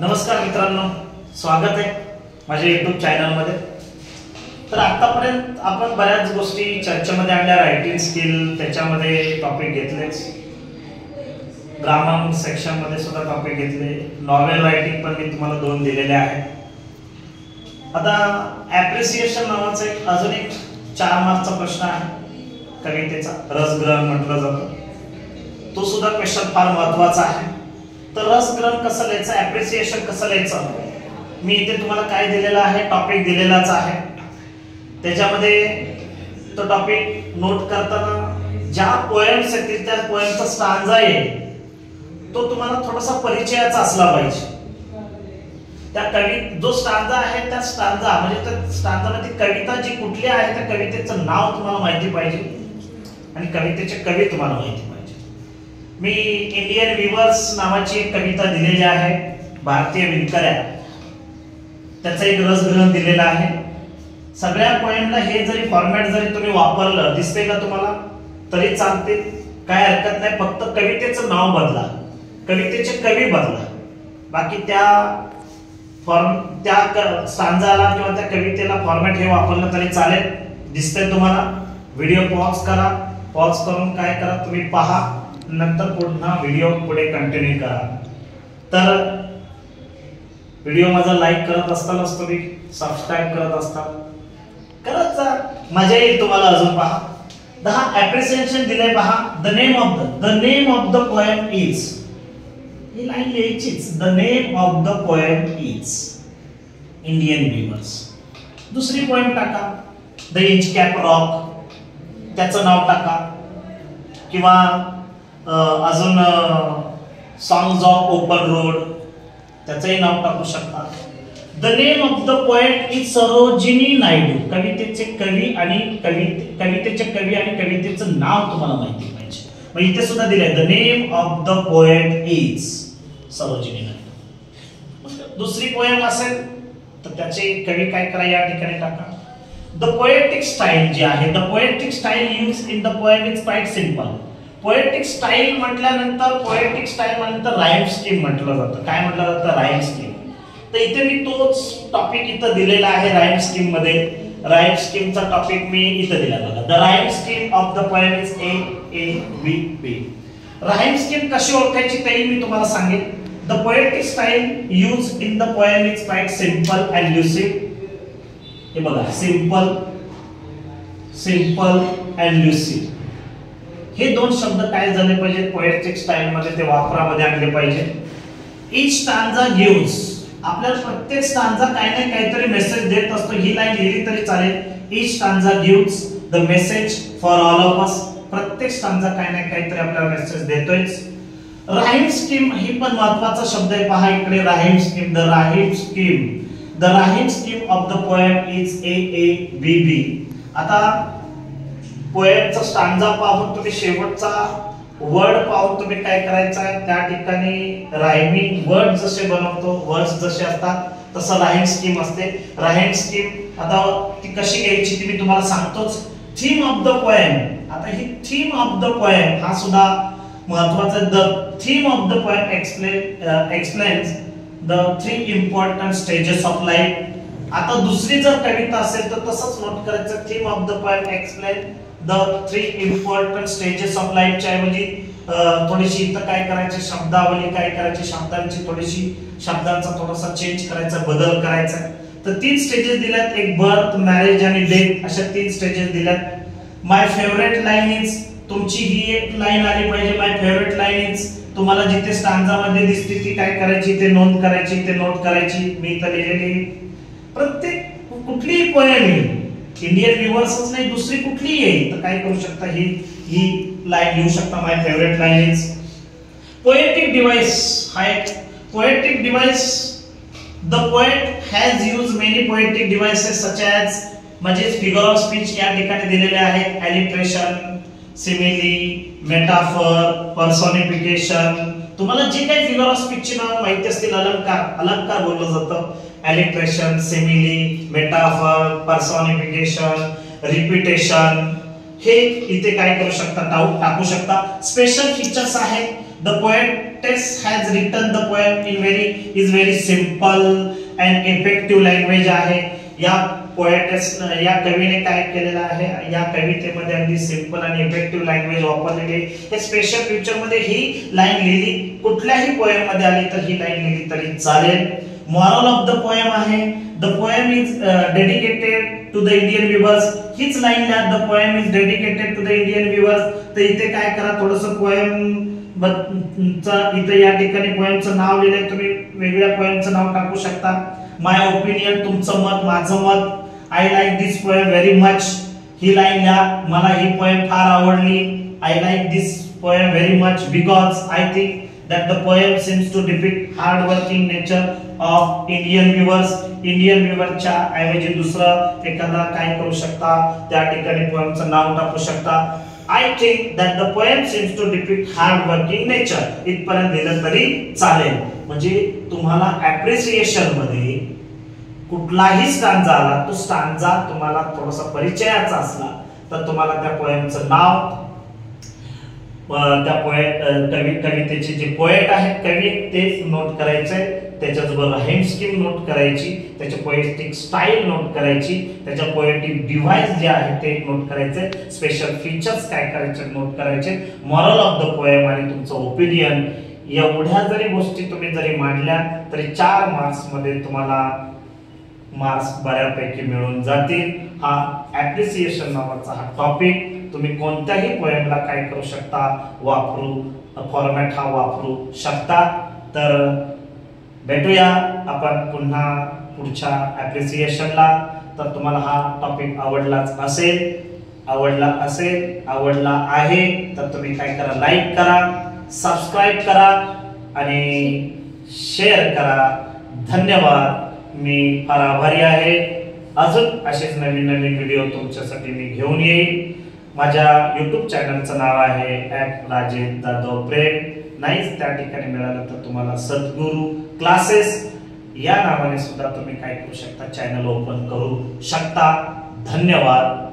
नमस्कार मित्रांनो, स्वागत आहे माझ्या YouTube चॅनलमध्ये। तर आतापर्यंत आपण बऱ्याच गोष्टी चर्चेमध्ये आणल्या, रायटिंग स्किल त्याच्यामध्ये टॉपिक घेतलेच, ग्रामर सेक्शन मध्ये सुद्धा टॉपिक घेतले, नॉवेल रायटिंग पण मी तुम्हाला 2 दिलेले आहेत। आता ॲप्रिसिएशन नावाचा एक अजून एक 4 मार्कचा प्रश्न आहे, कवितेचा रसग्रहण म्हटलं जातं, तो सुद्धा क्वेश्चन फार महत्त्वाचा आहे। तर रसग्रहण कसं लिहायचं, ॲप्रिसिएशन कसं लिहायचं, मी इथे तुम्हाला काय दिलेला आहे, टॉपिक दिलेलाच आहे। त्याच्यामध्ये तो टॉपिक नोट करताना ज्या पोएम्स आहेत त्या पोएमचा स्टांजा आहे तो तुम्हाला थोडासा परिचयाचा असला पाहिजे। त्या कवी जो स्टांजा आहे त्या स्टांजा म्हणजे त्या स्टांजामध्ये कविता जी कुठली आहे त्या कवितेचं नाव तुम्हाला माहिती पाहिजे आणि कवितेचे कवी तुम्हाला माहिती पाहिजे। मी इंडियन विवर्स नावाची एक कविता दिलेली आहे, भारतीय विणकऱ्या, त्याचा एक रसग्रहण दिलेला आहे। सगळ्या पोएमला हे जरी फॉर्मॅट जरी तुम्ही वापरलं, दिसते का तुम्हाला, तरी चालते, काय हरकत नाही। फक्त कवितेचं नाव बदला, कवितेचे कवी बदला, बाकी त्या स्टांजाला किंवा त्या कवितेला फॉर्मॅट हे वापरलं तरी चालेल। दिसतंय तुम्हाला, व्हिडिओ पॉज करा, पॉज करून काय करा तुम्ही पहा, नंतर पुन्हा व्हिडिओ पुढे कंटिन्यू करा। तर व्हिडिओ माझा लाईक करत असतानाच तुम्ही सबस्क्राइब करत असताल, करत जा, मजा येईल तुम्हाला अजून। पहा 10 ॲप्रिसिएशन दिले पहा। The name of the poem is, ही लाईन लिहायचीच, the name of the poem is Indian weavers. दुसरी पोएम टाका, द इंच कॅप रॉक, त्याचं नाव टाका, किंवा अजून सॉंग्स ऑफ ओपन रोड, त्याचंही नाव टाकू शकता। The name of the poet is Sarojini Naidu, कवितेचे कवी आणि कवितेचे कवी आणि कवितेचं नाव तुम्हाला माहिती पाहिजे। मग इथे सुद्धा दिलंय, the name of the poet is Sarojini Naidu. दुसरी पोएम असेल तर त्याचे कवी काय करा या ठिकाणी टाका। द पोएटिक स्टाईल जी आहे, the poetic style use in the poem is quite simple. Poetic style म्हटल्यानंतर, पोएटिक स्टाईल म्हटल्यानंतर राईम स्कीम म्हटलं जातं। काय म्हटलं जातं, राईम स्कीम। तर इथे मी तोच टॉपिक इथं दिलेला आहे राईम स्कीम मध्ये। राईम स्कीमचा टॉपिक मी इथं दिला बघा, the rhyme scheme of the poem is A. Rhyme scheme कशी ओळखायची तेही मी तुम्हाला सांगेन। The poetic style use in the poem is quite simple and lucid. हे बघा, सिंपल अँड ल्युसिड, हे 2 शब्द काय झाले पाहिजे पोएटिक स्टाईल मध्ये, ते वापरामध्ये आणले पाहिजे। ईच स्टांजा गिव्स, आपल्याला प्रत्येक स्टांजा काही ना काहीतरी मेसेज देत असतो, ही लाईन लिहिली तरी चालेल। Each stanza gives the message for all of us, प्रत्येक स्टांजा काही ना काहीतरी आपल्याला मेसेज देतोयच। राईम स्कीम ही पण महत्त्वाचा शब्द आहे, पहा इकडे rhyme scheme, the rhyme scheme of the poem is A. आता पोएमचा स्टांजा पाहून तुम्ही शेवटचा वर्ड पाहून तुम्ही काय करायचं आहे, त्या ठिकाणी रायमिंग वर्ड जसे बनवतो, वर्ड्स जसे असतात तसं राईम स्कीम असते। राईम स्कीम आता ती कशी घ्यायची ती मी तुम्हाला सांगतोच। थीम ऑफ द पोएम, आता ही थीम ऑफ द पोएम हा सुद्धा महत्त्वाचा। The theme of the poem explains the 3 important stages of life. आता दुसरी जर कविता असेल तर तसंच नोट करायचं, theme of the poem explain the 3 important stages of life च्या ऐवजी थोडीशी इथं काय करायचे, शब्दावली काय करायची, शब्दांची थोडीशी, शब्दांचा थोडासा चेंज करायचा, बदल करायचा। तर 3 स्टेजेस दिल्यात, एक बर्थ, मॅरेज आणि डेथ, अशा 3 स्टेजेस दिल्यात। माय फेवरेट लाईन इज, तुमची ही एक लाईन आली पाहिजे, माय फेवरेट लाईन इज, तुम्हाला जिथे स्टांजा मध्ये दिसते ती काय करायची, ते नोंद करायची, ते नोट करायची। मी इथं लिहिलेली प्रत्येक कुठलीही पोएम इंडियन विवर्सच नाही, दुसरी कुठलीही येईल तर काय करू शकता, ही लाईन लिहू शकता, my favourite line is. Poetic device, हा एक poetic device, the poet has use many poetic devices such as, म्हणजे फिगर ऑफ स्पीच या ठिकाणी दिलेले आहेत, ॲलिट्रेशन, सिमिली, मेटाफर, पर्सोनिफिकेशन। तुम्हाला जे काही फिगर ऑफ स्पीच ची नाव माहिती असतील, अलंकार बोललं जातं, ॲलिट्रेशन, सिमिली, मेटाफर, पर्सोनिफिकेशन, रिपिटेशन, हे इथे काय करू शकता, टाकू शकता। स्पेशल फीचर्स आहेत, the poet Tes has written the poem in very simple and effective language आहे. या कवीने काय केलेलं आहे, या कवितेमध्ये अगदी सिंपल आणि इफेक्टिव्ह लँग्वेज वापरलेली आहे. हे स्पेशल फ्युचर मध्ये ही लाईन लिहिली, कुठल्याही पोएम मध्ये आली तर ही लाईन लिहिली तरी चालेल. मॉरल ऑफ द पोएम आहे, the poem is dedicated to the Indian viewers. हीच लाईन लिहा, the poem is dedicated to the Indian viewers. तर इथे काय करा, थोडंसं पोएम इथे या ठिकाणी पोएमचं नाव लिहिलंय, तुम्ही वेगळ्या पोएमचं नाव टाकू शकता. माय ओपिनियन, तुमचं मत, माझं मत. I like this poem very much. He line लिहा, मला ही पोएम फार आवडली. I like this poem very much because I think that the poem seems to depict hard working nature of Indian viewers. Indian viewer च्या ऐवजी दुसरं एखादा काय करू शकता, त्या ठिकाणी पोएमचं नाव टाकू शकता. I think that the poem seems to depict hard working nature. इथपर्यंत दिलं तरी चालेल. म्हणजे तुम्हाला ॲप्रिसिएशन मध्ये कुठलाही स्टांजा आला, तो स्टांजा तुम्हाला थोडासा परिचयाचा असला तर तुम्हाला त्या पोएमचं नाव, त्या कवितेचे जे पोएट आहेत कवी ते नोट करायचंय, त्याच्याबरोबर राईम स्कीम नोट करायची, त्याची पोएटिक स्टाईल नोट करायची, त्याच्या पोएटिक डिव्हाइस जे आहे ते नोट करायचे, स्पेशल फीचर्स काय करायचे नोट करायचे, मॉरल ऑफ द पोएम आणि तुमचं ओपिनियन. एवढ्या जरी गोष्टी तुम्ही जरी मांडल्या तरी 4 मार्क्स मध्ये तुम्हाला मार्क्स बऱ्यापैकी मिळून जातील. हा ॲप्रिसिएशन नावाचा हा टॉपिक तुम्ही कोणत्याही पोएमला काय करू शकता, वापरू, फॉर्मॅट हा वापरू शकता. तर भेटूया आपण पुन्हा पुढच्या ॲप्रिसिएशनला. तर तुम्हाला हा टॉपिक आवडला आहे तर तुम्ही काय करा, लाईक करा, सबस्क्राईब करा आणि शेअर करा. धन्यवाद. मी फार आभारी आहे. अजून असेच नवीन व्हिडिओ तुमच्यासाठी मी घेऊन येईल. माझ्या YouTube चॅनलचं नाव आहे @राजेश_जाधव_प्रेम. नाहीच त्या ठिकाणी मिळालं तर तुम्हाला सद्गुरू क्लासेस या नावाने सुद्धा तुम्ही काय करू शकता, चॅनल ओपन करू शकता. धन्यवाद.